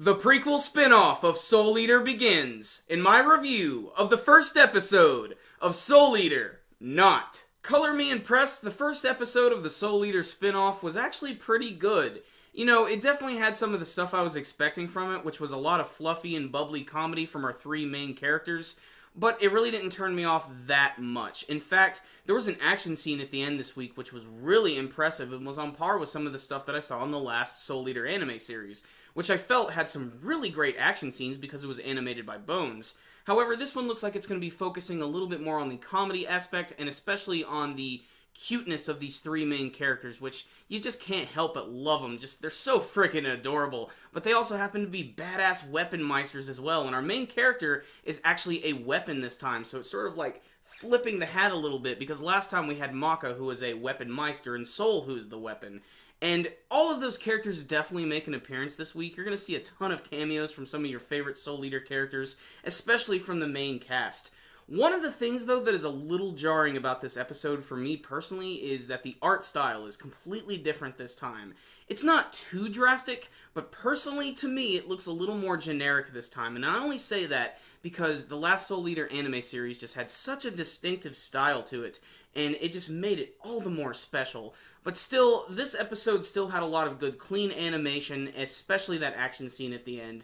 The prequel spin-off of Soul Eater begins in my review of the first episode of Soul Eater Not. Color me impressed, the first episode of the Soul Eater spin-off was actually pretty good. You know, it definitely had some of the stuff I was expecting from it, which was a lot of fluffy and bubbly comedy from our three main characters, but it really didn't turn me off that much. In fact, there was an action scene at the end this week which was really impressive and was on par with some of the stuff that I saw in the last Soul Eater anime series, which I felt had some really great action scenes because it was animated by Bones. However, this one looks like it's going to be focusing a little bit more on the comedy aspect, and especially on the cuteness of these three main characters, which you just can't help but love them. They're so freaking adorable. But they also happen to be badass weapon meisters as well, and our main character is actually a weapon this time, so it's sort of like flipping the hat a little bit, because last time we had Maka, who was a weapon meister, and Soul, who is the weapon. And all of those characters definitely make an appearance this week. You're going to see a ton of cameos from some of your favorite Soul Eater characters, especially from the main cast. One of the things, though, that is a little jarring about this episode for me personally is that the art style is completely different this time. It's not too drastic, but personally to me it looks a little more generic this time, and I only say that because the last Soul Eater anime series just had such a distinctive style to it, and it just made it all the more special. But still, this episode still had a lot of good clean animation, especially that action scene at the end.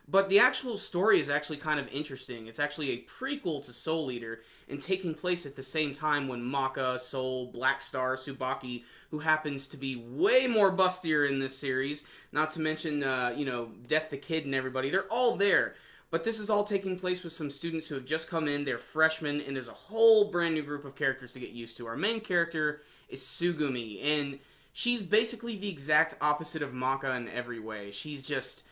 But the actual story is actually kind of interesting. It's actually a prequel to Soul Eater, and taking place at the same time when Maka, Soul, Black Star, Tsubaki, who happens to be way more bustier in this series, not to mention, Death the Kid and everybody, they're all there. But this is all taking place with some students who have just come in, they're freshmen, and there's a whole brand new group of characters to get used to. Our main character is Tsugumi, and she's basically the exact opposite of Maka in every way. She's just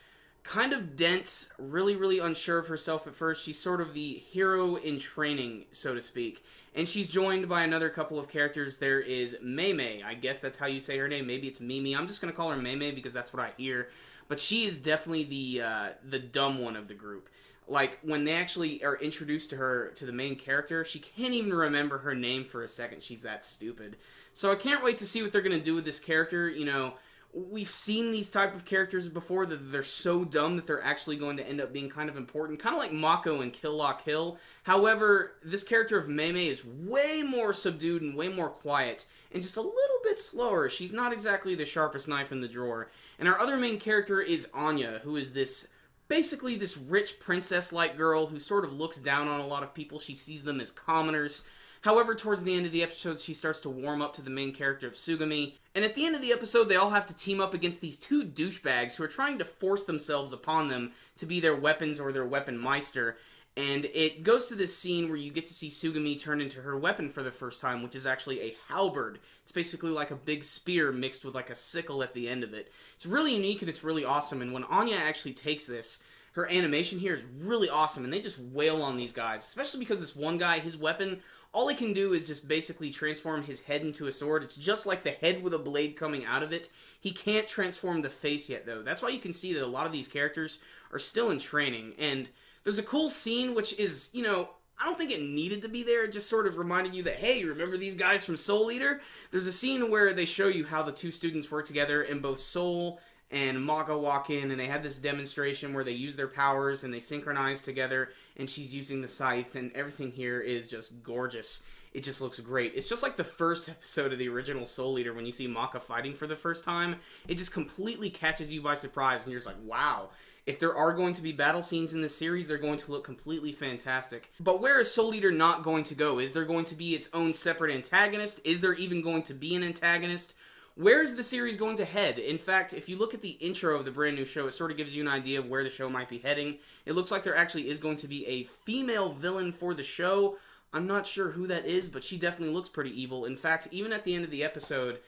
kind of dense, really unsure of herself at first. She's sort of the hero in training, so to speak. And she's joined by another couple of characters. There is Mei. I guess that's how you say her name. Maybe it's Mimi. I'm just going to call her Mei because that's what I hear. But she is definitely the dumb one of the group. Like, when they actually are introduced to her, to the main character, she can't even remember her name for a second. She's that stupid. So I can't wait to see what they're going to do with this character. You know, we've seen these type of characters before that they're so dumb that they're actually going to end up being kind of important. Kind of like Mako in Kill La Kill. However, this character of Mei is way more subdued and way more quiet, and just a little bit slower. She's not exactly the sharpest knife in the drawer. And our other main character is Anya, who is basically this rich princess-like girl who sort of looks down on a lot of people. She sees them as commoners. However, towards the end of the episode, she starts to warm up to the main character of Tsugumi. And at the end of the episode, they all have to team up against these two douchebags who are trying to force themselves upon them to be their weapons or their weapon meister. And it goes to this scene where you get to see Tsugumi turn into her weapon for the first time, which is actually a halberd. It's basically like a big spear mixed with like a sickle at the end of it. It's really unique and it's really awesome, and when Anya actually takes this, her animation here is really awesome, and they just wail on these guys, especially because this one guy, his weapon, all he can do is just basically transform his head into a sword. It's just like the head with a blade coming out of it. He can't transform the face yet, though. That's why you can see that a lot of these characters are still in training, and there's a cool scene which is, you know, I don't think it needed to be there. It just sort of reminded you that, hey, remember these guys from Soul Eater? There's a scene where they show you how the two students work together, and both Soul and Maka walk in, and they have this demonstration where they use their powers and they synchronize together, and she's using the scythe, and everything here is just gorgeous. It just looks great. It's just like the first episode of the original Soul Eater when you see Maka fighting for the first time. It just completely catches you by surprise, and you're just like, wow. If there are going to be battle scenes in this series, they're going to look completely fantastic. But where is Soul Eater not going to go? Is there going to be its own separate antagonist? Is there even going to be an antagonist? Where is the series going to head? In fact, if you look at the intro of the brand new show, it sort of gives you an idea of where the show might be heading. It looks like there actually is going to be a female villain for the show. I'm not sure who that is, but she definitely looks pretty evil. In fact, even at the end of the episode,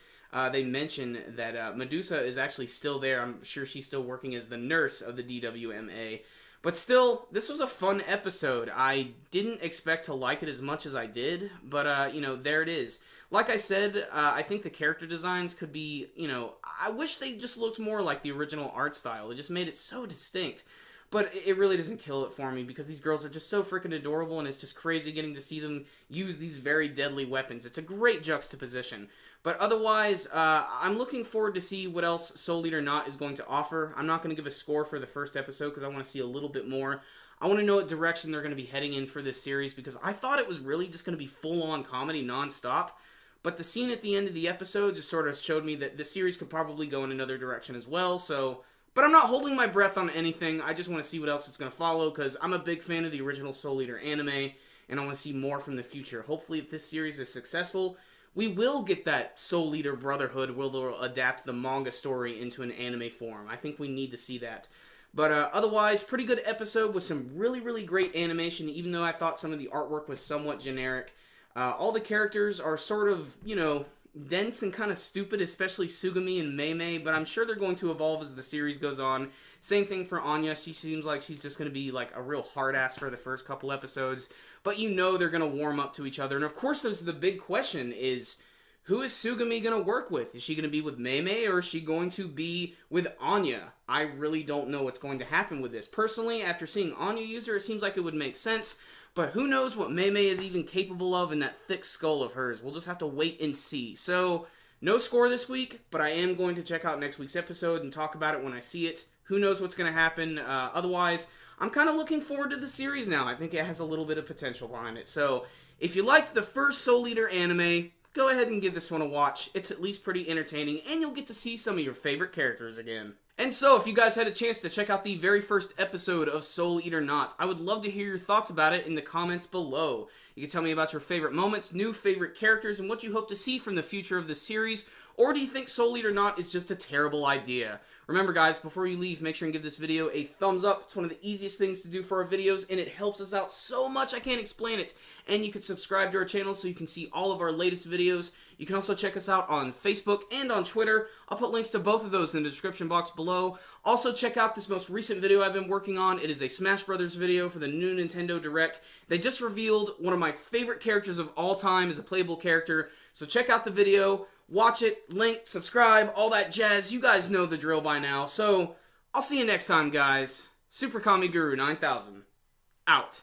they mention that Medusa is actually still there. I'm sure she's still working as the nurse of the DWMA. But still, this was a fun episode. I didn't expect to like it as much as I did, but, you know, there it is. Like I said, I think the character designs could be, you know, I wish they just looked more like the original art style. It just made it so distinct. but it really doesn't kill it for me because these girls are just so freaking adorable, and it's just crazy getting to see them use these very deadly weapons. It's a great juxtaposition. But otherwise, I'm looking forward to see what else Soul Eater Not is going to offer. I'm not going to give a score for the first episode because I want to see a little bit more. I want to know what direction they're going to be heading in for this series because I thought it was really just going to be full-on comedy non-stop. But the scene at the end of the episode just sort of showed me that the series could probably go in another direction as well, so... But I'm not holding my breath on anything. I just want to see what else it's going to follow, because I'm a big fan of the original Soul Eater anime, and I want to see more from the future. Hopefully, if this series is successful, we will get that Soul Eater Brotherhood where they'll adapt the manga story into an anime form. I think we need to see that. But otherwise, pretty good episode with some really, really great animation, even though I thought some of the artwork was somewhat generic. All the characters are sort of, you know, dense and kind of stupid, especially Tsugumi and Mei, but I'm sure they're going to evolve as the series goes on. Same thing for Anya. She seems like she's just going to be like a real hard-ass for the first couple episodes, but you know they're going to warm up to each other. And of course, there's the big question is, who is Tsugumi going to work with? Is she going to be with Mei, or is she going to be with Anya? I really don't know what's going to happen with this. Personally, after seeing Anya use her, it seems like it would make sense, but who knows what Mei is even capable of in that thick skull of hers. We'll just have to wait and see. So, no score this week, but I am going to check out next week's episode and talk about it when I see it. Who knows what's going to happen? Otherwise, I'm kind of looking forward to the series now. I think it has a little bit of potential behind it. So, if you liked the first Soul Eater anime, go ahead and give this one a watch. It's at least pretty entertaining, and you'll get to see some of your favorite characters again. And so, if you guys had a chance to check out the very first episode of Soul Eater Not, I would love to hear your thoughts about it in the comments below. You can tell me about your favorite moments, new favorite characters, and what you hope to see from the future of the series, or do you think Soul Eater Not is just a terrible idea? Remember guys, before you leave, make sure and give this video a thumbs up. It's one of the easiest things to do for our videos, and it helps us out so much I can't explain it. And you can subscribe to our channel so you can see all of our latest videos. You can also check us out on Facebook and on Twitter. I'll put links to both of those in the description box below. Also check out this most recent video I've been working on. It is a Smash Brothers video for the new Nintendo Direct. They just revealed one of my favorite characters of all time as a playable character. So check out the video. Watch it, link, subscribe, all that jazz. You guys know the drill by now. So, I'll see you next time, guys. Super Kami Guru 9000, out.